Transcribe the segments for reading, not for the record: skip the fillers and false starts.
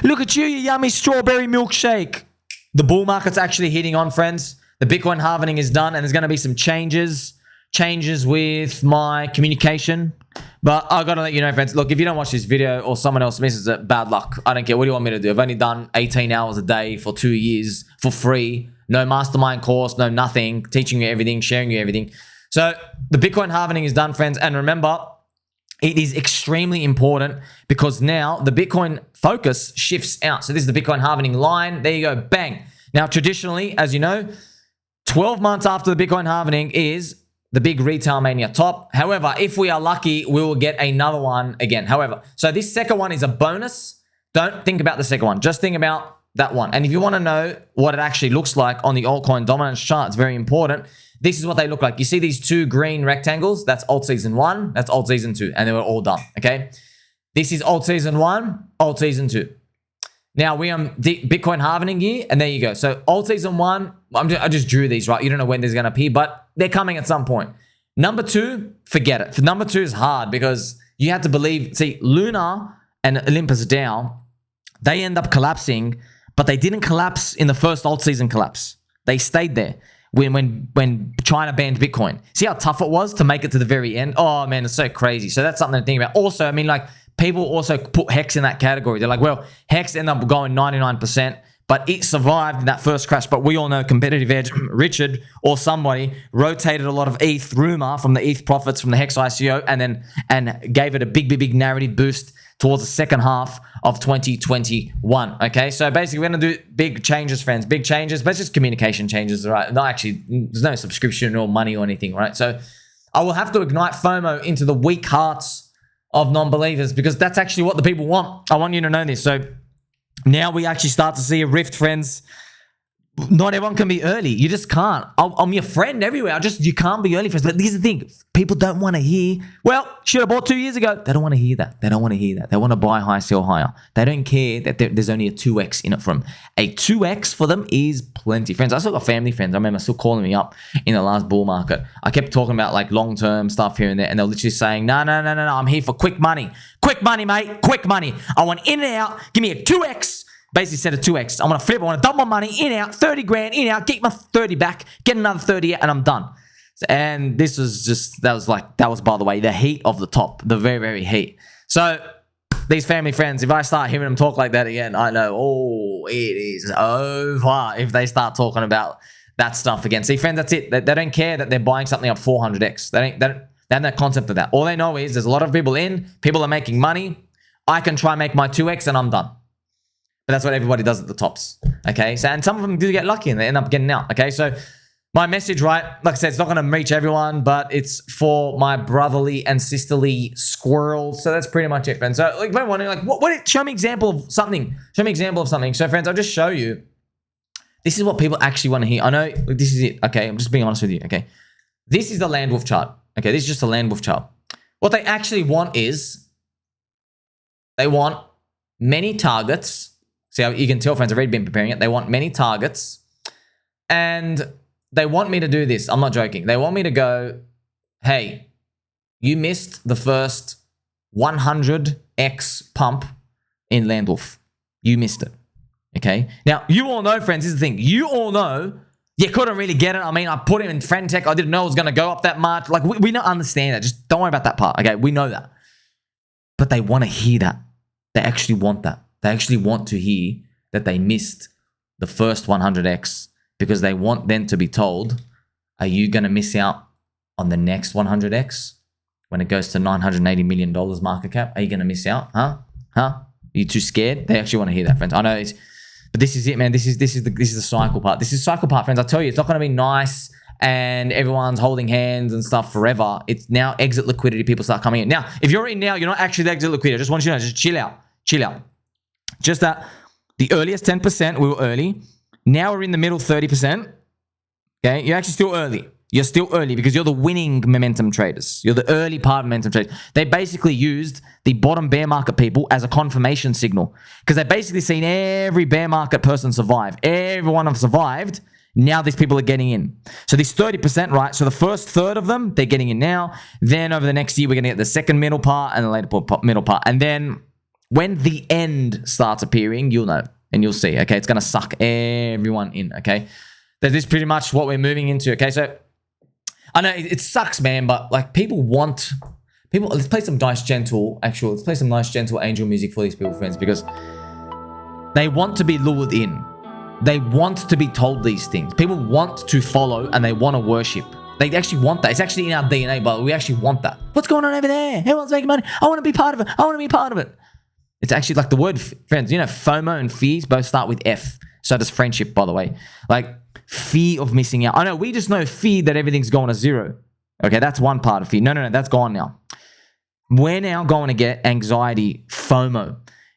Look at you yummy strawberry milkshake. The bull market's actually hitting on, friends. The Bitcoin halving is done, and there's going to be some changes with my communication. But I got to let you know, friends, look, if you don't watch this video or someone else misses it, bad luck. I don't care. What do you want me to do? I've only done 18 hours a day for 2 years for free. No mastermind course, no nothing. Teaching you everything, sharing you everything. So the Bitcoin halving is done, friends. And remember, it is extremely important because now the Bitcoin focus shifts out. So this is the Bitcoin halving line. There you go. Bang. Now, traditionally, as you know, 12 months after the Bitcoin halving is the big retail mania top. However, if we are lucky, we will get another one again. However, so this second one is a bonus. Don't think about the second one. Just think about that one. And if you want to know what it actually looks like on the altcoin dominance chart, it's very important. This is what they look like. You see these two green rectangles? That's alt season 1. That's alt season 2. And they were all done, okay? This is alt season 1, alt season 2. Now, we are Bitcoin halving year, and there you go. So alt season 1, I just drew these, right? You don't know when they're going to appear, but they're coming at some point. Number 2, forget it. For number 2 is hard because you have to believe. See, Luna and Olympus DAO, they end up collapsing, but they didn't collapse in the first alt season collapse. They stayed there when China banned Bitcoin. See how tough it was to make it to the very end? Oh, man, it's so crazy. So that's something to think about. Also, I mean, like, people also put Hex in that category. They're like, well, Hex ended up going 99%, but it survived in that first crash. But we all know competitive edge, Richard or somebody rotated a lot of ETH rumor from the ETH profits from the Hex ICO and gave it a big narrative boost towards the second half of 2021. Okay, so basically we're going to do big changes, friends, big changes, but it's just communication changes, right? Not actually, there's no subscription or money or anything, right? So I will have to ignite FOMO into the weak hearts of non-believers because that's actually what the people want. I want you to know this. So now we actually start to see a rift, friends. Not everyone can be early. You just can't. I'm your friend everywhere. You can't be early, friends. But here's the thing. People don't want to hear, well, should have bought 2 years ago. They don't want to hear that. They don't want to hear that. They want to buy high, sell higher. They don't care that there's only a 2x in it from. A 2x for them is plenty. Friends, I still got family friends. I remember still calling me up in the last bull market. I kept talking about like long-term stuff here and there, and they're literally saying, no, I'm here for quick money. Quick money, mate. Quick money. I want in and out. Give me a 2x. Basically said a 2x. I want to flip. I want to dump my money in, out, 30 grand, in, out, get my 30 back, get another 30 out, and I'm done. And this was just, that was, by the way, the heat of the top, the very, very heat. So these family friends, if I start hearing them talk like that again, I know, oh, it is over if they start talking about that stuff again. See, friends, that's it. They don't care that they're buying something up 400x. They don't have that concept of that. All they know is there's a lot of people in, people are making money. I can try and make my 2x and I'm done. But that's what everybody does at the tops, okay? So, and some of them do get lucky and they end up getting out, okay? So my message, right, like I said, it's not going to reach everyone, but it's for my brotherly and sisterly squirrels. So that's pretty much it, friends. So like, I'm wondering, like, what? Show me an example of something. Show me an example of something. So, friends, I'll just show you. This is what people actually want to hear. I know this is it, okay? I'm just being honest with you, okay? This is the Landwolf chart, okay? This is just a Landwolf chart. What they actually want is they want many targets. See how you can tell, friends, I've already been preparing it. They want many targets and they want me to do this. I'm not joking. They want me to go, hey, you missed the first 100x pump in Landwolf. You missed it. Okay. Now, you all know, friends, this is the thing. You all know you couldn't really get it. I mean, I put it in friend tech. I didn't know it was going to go up that much. Like, we don't understand that. Just don't worry about that part. Okay. We know that. But they want to hear that. They actually want that. They actually want to hear that they missed the first 100x because they want them to be told, are you going to miss out on the next 100x when it goes to $980 million market cap? Are you going to miss out? Huh? Are you too scared? They actually want to hear that, friends. I know it's, but this is it, man. This is the cycle part. This is the cycle part, friends. I tell you, it's not going to be nice and everyone's holding hands and stuff forever. It's now exit liquidity. People start coming in. Now, if you're in now, you're not actually the exit liquidity. I just want you to know, just chill out. Chill out. Just that the earliest 10%, we were early. Now we're in the middle 30%. Okay, you're actually still early. You're still early because you're the winning momentum traders. You're the early part momentum traders. They basically used the bottom bear market people as a confirmation signal because they've basically seen every bear market person survive. Everyone have survived. Now these people are getting in. So this 30%, right? So the first third of them, they're getting in now. Then over the next year, we're going to get the second middle part and the later middle part. And then when the end starts appearing, you'll know and you'll see. Okay, it's gonna suck everyone in. Okay, this is pretty much what we're moving into. Okay, so I know it sucks, man, but like people. Let's play some nice gentle. Actually, let's play some nice gentle angel music for these people, friends, because they want to be lured in. They want to be told these things. People want to follow and they want to worship. They actually want that. It's actually in our DNA, but we actually want that. What's going on over there? Everyone's making money. I want to be part of it. I want to be part of it. It's actually like the word, friends, you know, FOMO and fears both start with F. So does friendship, by the way. Like fear of missing out. I know, we just know fear that everything's going to zero. Okay, that's one part of fear. No, that's gone now. We're now going to get anxiety, FOMO.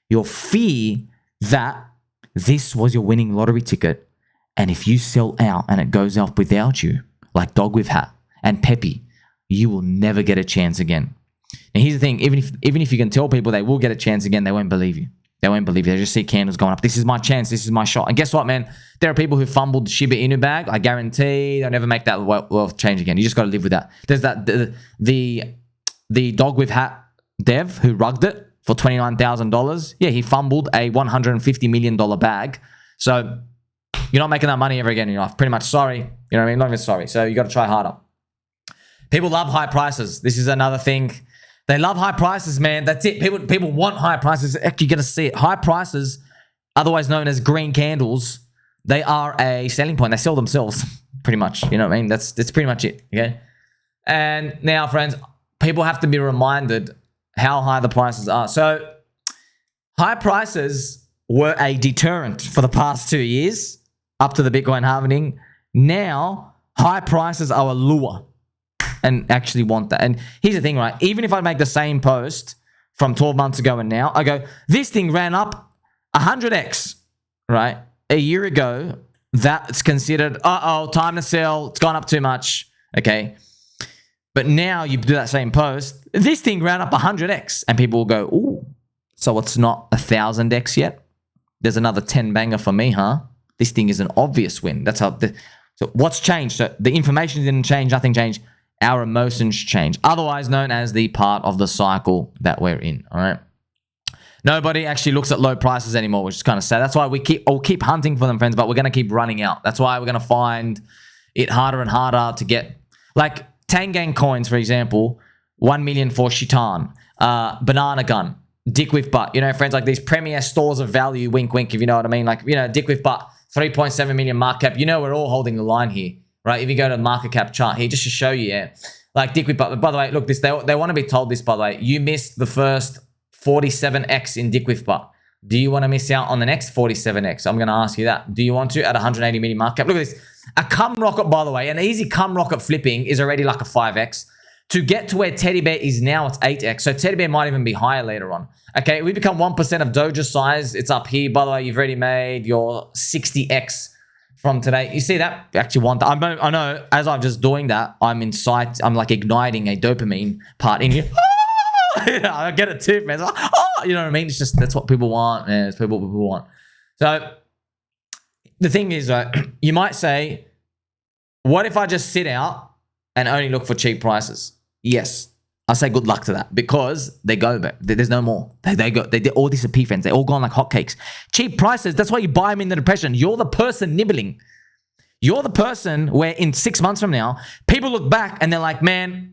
Your fear that this was your winning lottery ticket, and if you sell out and it goes off without you, like DickWifButt and Peppy, you will never get a chance again. Now here's the thing, even if you can tell people they will get a chance again, they won't believe you. They won't believe you. They just see candles going up. This is my chance. This is my shot. And guess what, man? There are people who fumbled Shiba Inu bag. I guarantee they'll never make that wealth change again. You just got to live with that. There's that the DickWifButt dev who rugged it for $29,000. Yeah, he fumbled a $150 million bag. So you're not making that money ever again in your life. Pretty much sorry. You know what I mean? Not even sorry. So you got to try harder. People love high prices. This is another thing. They love high prices, man. That's it. People want high prices. Actually, you're going to see it. High prices, otherwise known as green candles, they are a selling point. They sell themselves, pretty much. You know what I mean? That's pretty much it. Okay. And now, friends, people have to be reminded how high the prices are. So high prices were a deterrent for the past 2 years up to the Bitcoin halving. Now, high prices are a lure and actually want that. And here's the thing, right? Even if I make the same post from 12 months ago and now, I go, this thing ran up 100x, right? A year ago, that's considered, time to sell. It's gone up too much. Okay. But now you do that same post, this thing ran up 100x, and people will go, ooh, so it's not 1,000x yet? There's another 10 banger for me, huh? This thing is an obvious win. That's how. So what's changed? So the information didn't change, nothing changed. Our emotions change, otherwise known as the part of the cycle that we're in. All right. Nobody actually looks at low prices anymore, which is kind of sad. That's why we'll keep hunting for them, friends, but we're going to keep running out. That's why we're going to find it harder and harder to get. Like Tangang coins, for example, 1 million for Shitan, Banana Gun, DickWifButt. You know, friends, like these premier stores of value, wink, wink, if you know what I mean. Like, you know, DickWifButt, 3.7 million market cap. You know, we're all holding the line here, right? If you go to the market cap chart here, just to show you, yeah. Like DickWifButt, by the way, look, they want to be told this, by the way. You missed the first 47x in DickWifButt. Do you want to miss out on the next 47x? I'm going to ask you that. Do you want to at 180 million market cap? Look at this. A cum rocket, by the way, an easy cum rocket flipping is already like a 5x. To get to where Teddy Bear is now, it's 8x. So Teddy Bear might even be higher later on. Okay, we become 1% of Doja size. It's up here. By the way, you've already made your 60x from today. You see that? We actually want that. I know, as I'm just doing that, I'm like igniting a dopamine part in here. Yeah, I get it too, man. Like, you know what I mean? It's just, that's what people want, man. It's what people want. So the thing is, you might say, what if I just sit out and only look for cheap prices? Yes. I say good luck to that, because they go, but there's no more. They all disappear, friends. They're all gone like hotcakes. Cheap prices, that's why you buy them in the depression. You're the person nibbling. You're the person where in 6 months from now, people look back and they're like, man,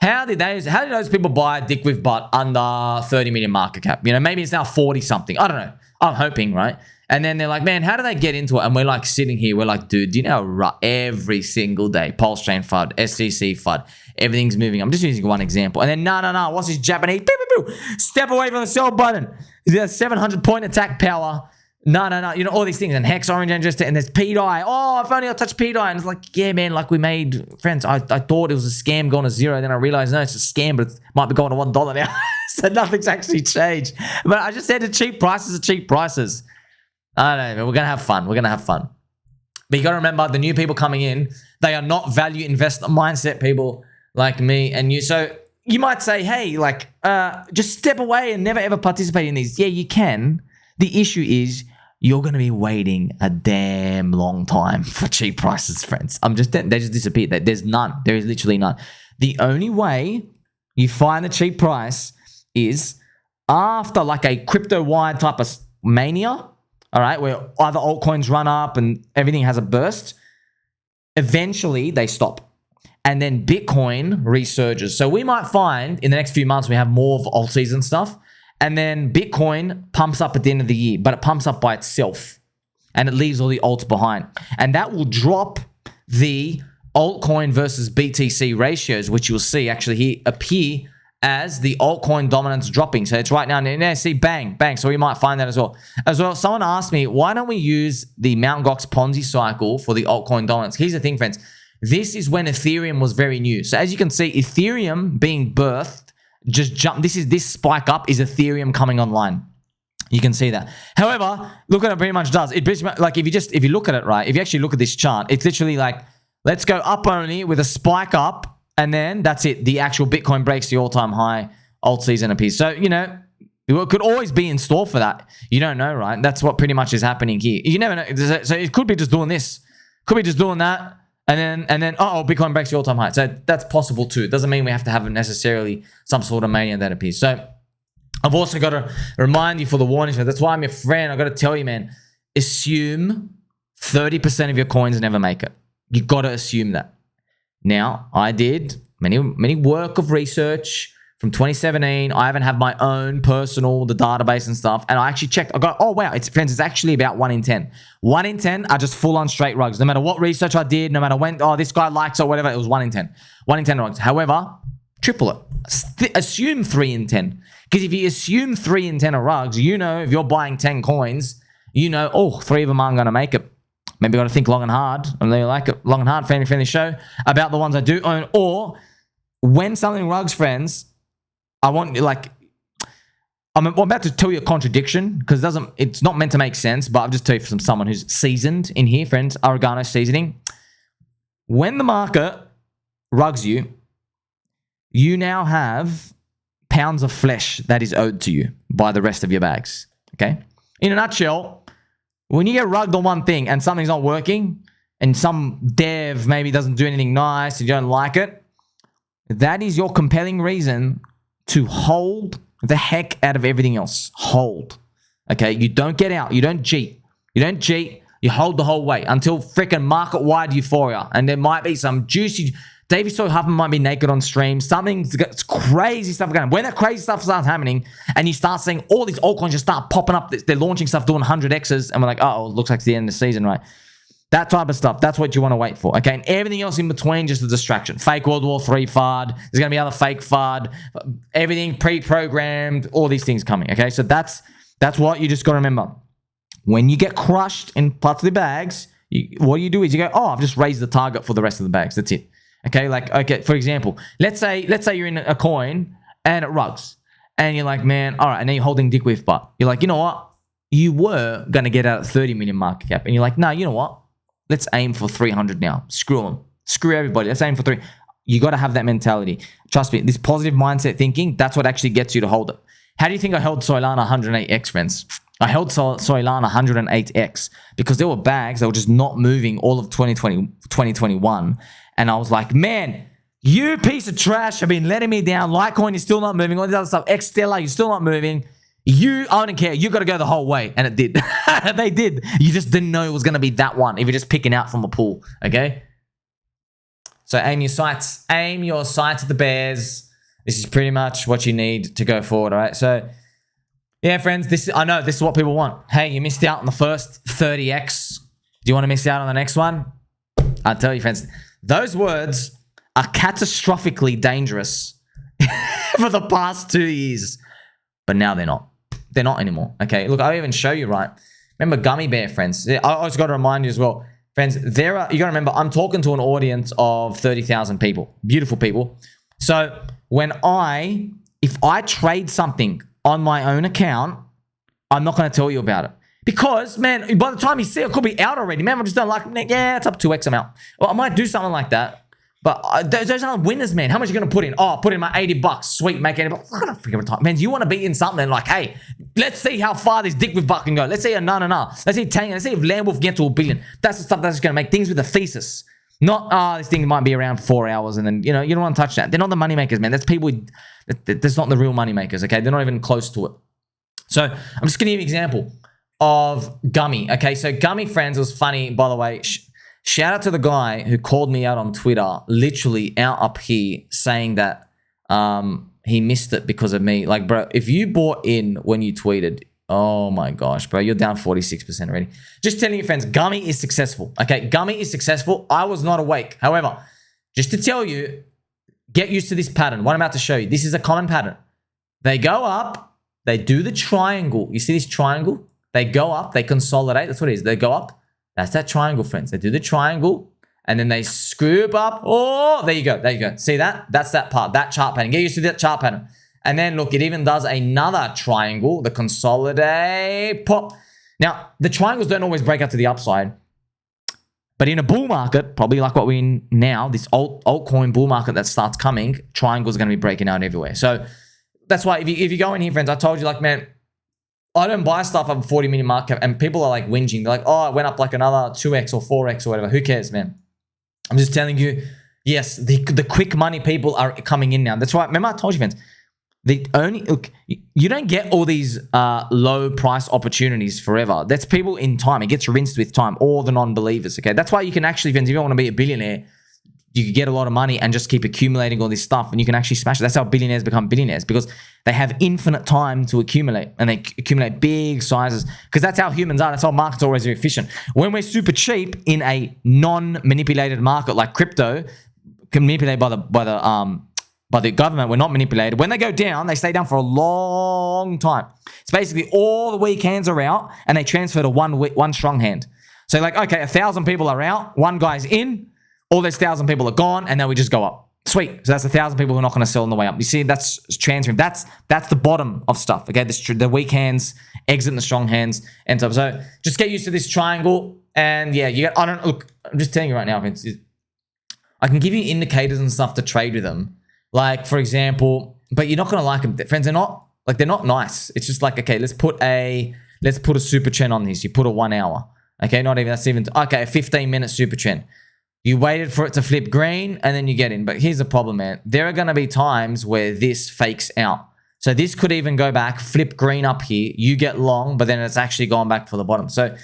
how did those people buy DickWifButt under 30 million market cap? You know, maybe it's now 40 something. I don't know. I'm hoping, right? And then they're like, man, how do they get into it? And we're like sitting here, we're like, dude, do you know every single day, PulseChain FUD, SCC FUD, everything's moving. I'm just using one example. And then, no, what's this Japanese? Step away from the sell button. There's 700 point attack power. No. You know, all these things. And Hex, Orange, and there's PDI. Oh, if only I touched PDI. And it's like, yeah, man, like we made, friends, I thought it was a scam going to zero. Then I realized, no, it's a scam, but it might be going to $1 now. So nothing's actually changed. But I just said the cheap prices are cheap prices. I don't know, we're going to have fun. We're going to have fun. But you got to remember, the new people coming in, they are not value investor mindset people like me and you. So you might say, hey, like, just step away and never ever participate in these. Yeah, you can. The issue is you're going to be waiting a damn long time for cheap prices, friends. They just disappeared. There's none. There is literally none. The only way you find the cheap price is after like a crypto-wide type of mania, all right, where other altcoins run up and everything has a burst, eventually they stop. And then Bitcoin resurges. So we might find in the next few months we have more of alt-season stuff. And then Bitcoin pumps up at the end of the year, but it pumps up by itself. And it leaves all the alts behind. And that will drop the altcoin versus BTC ratios, which you'll see actually here appear as the altcoin dominance dropping. So it's right now, and see, bang, bang. So we might find that as well. Someone asked me, why don't we use the Mt. Gox Ponzi cycle for the altcoin dominance? Here's the thing, friends. This is when Ethereum was very new. So as you can see, Ethereum being birthed, just jump. This spike up is Ethereum coming online. You can see that. However, look what it pretty much does. It pretty much, like if you look at it, right, if you actually look at this chart, it's literally like, let's go up only with a spike up, and then that's it. The actual Bitcoin breaks the all-time high, alt season appears. So, you know, it could always be in store for that. You don't know, right? That's what pretty much is happening here. You never know. So it could be just doing this. Could be just doing that. And then, oh, Bitcoin breaks the all-time high. So that's possible too. It doesn't mean we have to have necessarily some sort of mania that appears. So I've also got to remind you for the warnings. That's why I'm your friend. I've got to tell you, man, assume 30% of your coins never make it. You got to assume that. Now, I did many work of research from 2017. I haven't had my own personal, the database and stuff. And I actually checked. I got, oh, wow, friends, it's actually about 1 in 10. 1 in 10 are just full on straight rugs. No matter what research I did, no matter when, oh, this guy likes or whatever, it was 1 in 10. 1 in 10 rugs. However, triple it. Assume 3 in 10. Because if you assume 3 in 10 are rugs, you know, if you're buying 10 coins, you know, oh, 3 of them aren't going to make it. Maybe got to think long and hard. I really like it. Long and hard, friendly show about the ones I do own. Or when something rugs, friends, I want, like, I'm about to tell you a contradiction because it's not meant to make sense, but I'll just tell you from someone who's seasoned in here, friends, oregano seasoning. When the market rugs you, you now have pounds of flesh that is owed to you by the rest of your bags, okay? In a nutshell, when you get rugged on one thing and something's not working and some dev maybe doesn't do anything nice and you don't like it, that is your compelling reason to hold the heck out of everything else. Hold, okay? You don't get out. You don't cheat. You don't cheat. You hold the whole way until freaking market-wide euphoria. And there might be some juicy... Davey Soy Huffman might be naked on stream. Something's crazy stuff going on. When that crazy stuff starts happening and you start seeing all these altcoins just start popping up, they're launching stuff doing 100x's and we're like, oh, it looks like it's the end of the season, right? That type of stuff, that's what you want to wait for, okay? And everything else in between, just a distraction. Fake World War III FUD. There's going to be other fake FUD. Everything pre-programmed, all these things coming, okay? So that's what you just got to remember. When you get crushed in parts of the bags, what you do is you go, oh, I've just raised the target for the rest of the bags. That's it. Okay, like, okay, for example, let's say you're in a coin and it rugs and you're like, man, all right, and then you're holding DickWifButt. You're like, you know what? You were going to get out at 30 million market cap. And you're like, no, you know what? Let's aim for 300 now. Screw them. Screw everybody. Let's aim for 3. You got to have that mentality. Trust me, this positive mindset thinking, that's what actually gets you to hold it. How do you think I held Solana 108x, friends? I held Solana 108x because there were bags that were just not moving all of 2021. And I was like, man, you piece of trash have been letting me down. Litecoin is still not moving. All this other stuff. Xstellar, you're still not moving. I don't care. You got to go the whole way. And it did. They did. You just didn't know it was going to be that one if you're just picking out from a pool. Okay? So aim your sights. Aim your sights at the bears. This is pretty much what you need to go forward. All right? So, yeah, friends, I know this is what people want. Hey, you missed out on the first 30x. Do you want to miss out on the next one? I'll tell you, friends, those words are catastrophically dangerous for the past 2 years. But now they're not. They're not anymore. Okay, look, I'll even show you, right? Remember Gummy Bear, friends. I also got to remind you as well. Friends, you got to remember, I'm talking to an audience of 30,000 people. Beautiful people. So if I trade something on my own account, I'm not going to tell you about it. Because, man, by the time you see it, could be out already. Man, I just don't like it. Yeah, it's up 2x amount. Well, I might do something like that. But those aren't winners, man. How much are you going to put in? Oh, put in my $80. Sweet, make $80. I'm going to freaking retire. Man, you want to be in something like, hey, let's see how far this DickWifButt can go. Let's see a Nanana. Let's see Tang. Let's see if Landwolf gets to $1 billion. That's the stuff that's going to make things with a thesis. Not, this thing might be around 4 hours and then, you know, you don't want to touch that. They're not the money makers, man. That's people, that's not the real money makers, okay? They're not even close to it. So I'm just going to give you an example of GUMMY, okay? So GUMMY, friends, was funny, by the way. Shout out to the guy who called me out on Twitter, literally out up here, saying that he missed it because of me. Like, bro, if you bought in when you tweeted, oh my gosh, bro, you're down 46% already. Just telling you, friends, GUMMY is successful, okay? GUMMY is successful. I was not awake. However, just to tell you, get used to this pattern. What I'm about to show you, this is a common pattern. They go up, they do the triangle. You see this triangle? They go up, they consolidate. That's what it is. They go up. That's that triangle, friends. They do the triangle, and then they scoop up. Oh, there you go. There you go. See that? That's that part, that chart pattern. Get used to that chart pattern. And then, look, it even does another triangle, the consolidate, pop. Now, the triangles don't always break out to the upside. But in a bull market, probably like what we're in now, this altcoin bull market that starts coming, triangles are going to be breaking out everywhere. So that's why if you go in here, friends, I told you, like, man, I don't buy stuff up 40 million market cap, and people are like whinging. They're like, oh, it went up like another 2x or 4x or whatever. Who cares, man? I'm just telling you, yes, the quick money people are coming in now. That's why, remember I told you, friends, look, you don't get all these low price opportunities forever. That's people in time. It gets rinsed with time. All the non-believers, okay? That's why you can actually, friends, if you want to be a billionaire, you can get a lot of money and just keep accumulating all this stuff, and you can actually smash it. That's how billionaires become billionaires, because they have infinite time to accumulate, and they accumulate big sizes, because that's how humans are. That's how markets are always very efficient. When we're super cheap in a non-manipulated market like crypto, manipulated by the government, we're not manipulated. When they go down, they stay down for a long time. It's basically all the weak hands are out, and they transfer to one strong hand. So like, okay, 1,000 people are out, one guy's in, all those 1,000 people are gone, and then we just go up. Sweet. So that's 1,000 people who are not going to sell on the way up. You see, that's transferring. That's the bottom of stuff. Okay, the weak hands exit the strong hands, and so just get used to this triangle. And yeah, look. I'm just telling you right now, Vince. I can give you indicators and stuff to trade with them. Like, for example, but you're not going to like them. Friends, they're not nice. It's just like, okay, let's put a super trend on this. You put a 1 hour. Okay, not even, that's even, okay, a 15-minute super trend. You waited for it to flip green, and then you get in. But here's the problem, man. There are going to be times where this fakes out. So this could even go back, flip green up here. You get long, but then it's actually gone back for the bottom. So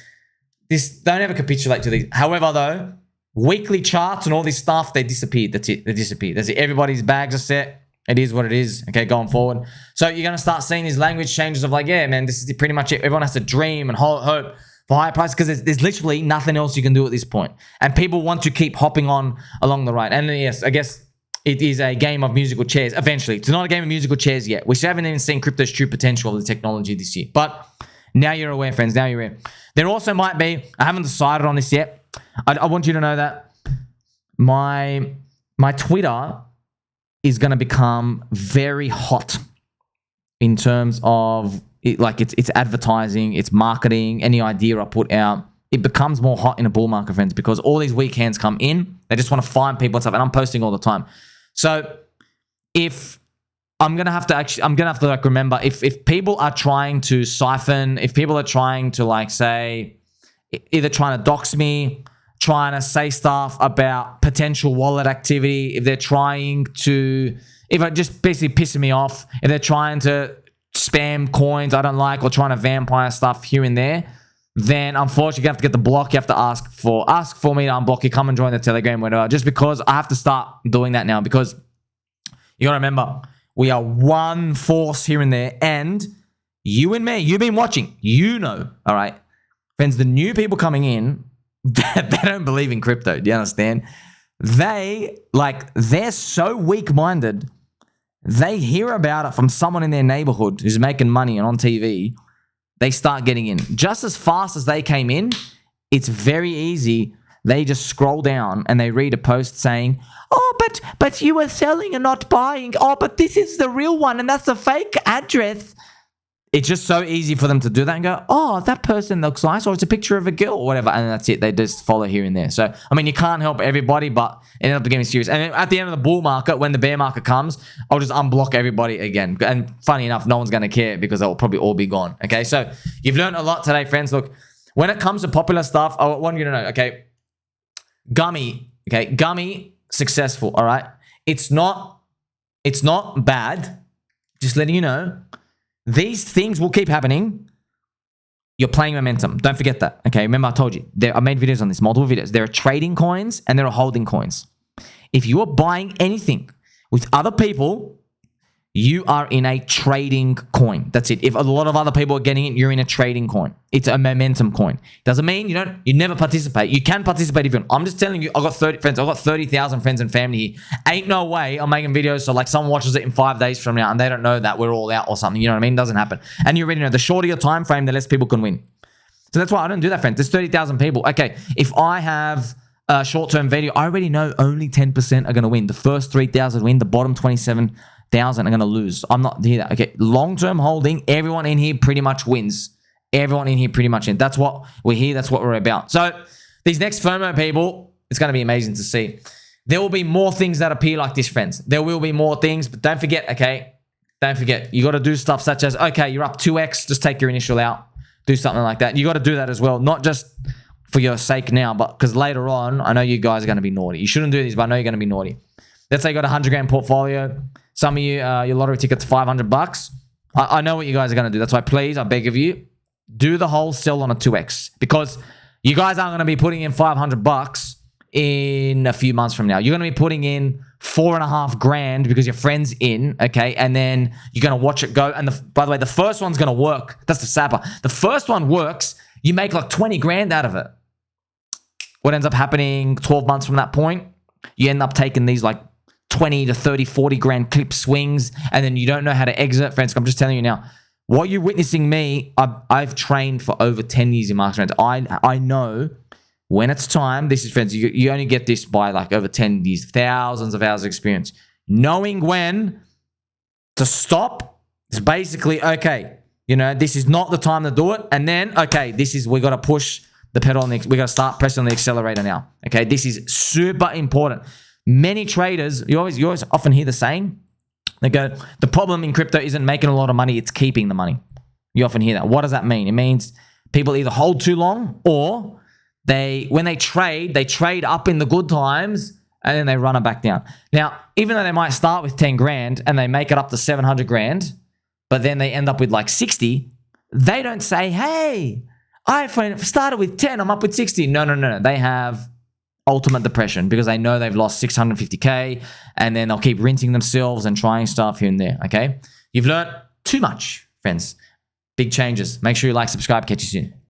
don't ever capitulate to these. However, though, weekly charts and all this stuff, they disappeared. That's it. They disappeared. That's it. Everybody's bags are set. It is what it is. Okay, going forward. So you're going to start seeing these language changes of like, yeah, man, this is pretty much it. Everyone has to dream and hope for higher price, because there's literally nothing else you can do at this point. And people want to keep hopping on along the ride. And yes, I guess it is a game of musical chairs eventually. It's not a game of musical chairs yet. We still haven't even seen crypto's true potential of the technology this year. But now you're aware, friends. Now you're aware. There also might be, I haven't decided on this yet. I want you to know that my Twitter is going to become very hot in terms of it's advertising, it's marketing, any idea I put out, it becomes more hot in a bull market, friends, because all these weak hands come in. They just want to find people and stuff, and I'm posting all the time. So if I'm going to have to like remember, if people are trying to siphon, if people are trying to like say, either trying to dox me, trying to say stuff about potential wallet activity, if they're just basically pissing me off, if they're trying to spam coins I don't like, or trying to vampire stuff here and there, then unfortunately you have to get the block. You have to ask for me to unblock you. Come and join the Telegram, whatever. Just because I have to start doing that now, because you gotta remember, we are one force here and there, and you and me, you've been watching, you know, all right, friends, the new people coming in, they don't believe in crypto. Do you understand? They're so weak-minded. They hear about it from someone in their neighborhood who's making money and on TV. They start getting in. Just as fast as they came in, it's very easy. They just scroll down and they read a post saying, oh, but you were selling and not buying. Oh, but this is the real one and that's a fake address. It's just so easy for them to do that and go, oh, that person looks nice, or it's a picture of a girl or whatever, and that's it. They just follow here and there. So, I mean, you can't help everybody, but it ended up getting serious. And at the end of the bull market, when the bear market comes, I'll just unblock everybody again. And funny enough, no one's going to care, because they'll probably all be gone. Okay, so you've learned a lot today, friends. Look, when it comes to popular stuff, I want you to know, okay, GUMMY Okay, Gummy, successful, all right? It's not bad. Just letting you know. These things will keep happening. You're playing momentum. Don't forget that. Okay, remember I told you. I made videos on this, multiple videos. There are trading coins and there are holding coins. If you are buying anything with other people, you are in a trading coin. That's it. If a lot of other people are getting it, you're in a trading coin. It's a momentum coin. Doesn't mean you never participate. You can participate if you want. I'm just telling you, I've got 30 friends. I've got 30,000 friends and family here. Ain't no way I'm making videos so like someone watches it in 5 days from now and they don't know that we're all out or something. You know what I mean? It doesn't happen. And you already know the shorter your time frame, the less people can win. So that's why I don't do that, friends. There's 30,000 people. Okay, if I have a short-term video, I already know only 10% are going to win. The first 3,000 win. The bottom 27,000 are going to lose. I'm not here. Okay, long-term holding, everyone in here pretty much wins. Everyone in here pretty much wins. That's what we're here. That's what we're about. So these next FOMO people, it's going to be amazing to see. There will be more things that appear like this, friends. There will be more things, but don't forget, okay? Don't forget, you got to do stuff such as, okay, you're up 2x, just take your initial out. Do something like that. You got to do that as well. Not just for your sake now, but because later on, I know you guys are going to be naughty. You shouldn't do this, but I know you're going to be naughty. Let's say you got a 100 grand portfolio. Some of you, your lottery ticket's $500. I know what you guys are going to do. That's why, please, I beg of you, do the whole sell on a 2x because you guys aren't going to be putting in $500 in a few months from now. You're going to be putting in 4.5 grand because your friend's in, okay? And then you're going to watch it go. And by the way, the first one's going to work. That's the sapper. The first one works. You make like 20 grand out of it. What ends up happening 12 months from that point, you end up taking these like 20 to 30, 40 grand clip swings, and then you don't know how to exit. Friends, I'm just telling you now, what you're witnessing me, I've trained for over 10 years in market trends. I know when it's time, this is, friends, you only get this by like over 10 years, thousands of hours of experience. Knowing when to stop is basically, okay, this is not the time to do it. And then, okay, we got to push the pedal on we got to start pressing on the accelerator now. Okay, this is super important. Many traders, you always often hear the saying, they go, the problem in crypto isn't making a lot of money, it's keeping the money. You often hear that. What does that mean? It means people either hold too long or when they trade up in the good times and then they run it back down. Now, even though they might start with 10 grand and they make it up to 700 grand, but then they end up with like 60, they don't say, hey, I started with 10, I'm up with 60. No. They have ultimate depression because they know they've lost 650K and then they'll keep rinsing themselves and trying stuff here and there, okay? You've learned too much, friends. Big changes. Make sure you like, subscribe, catch you soon.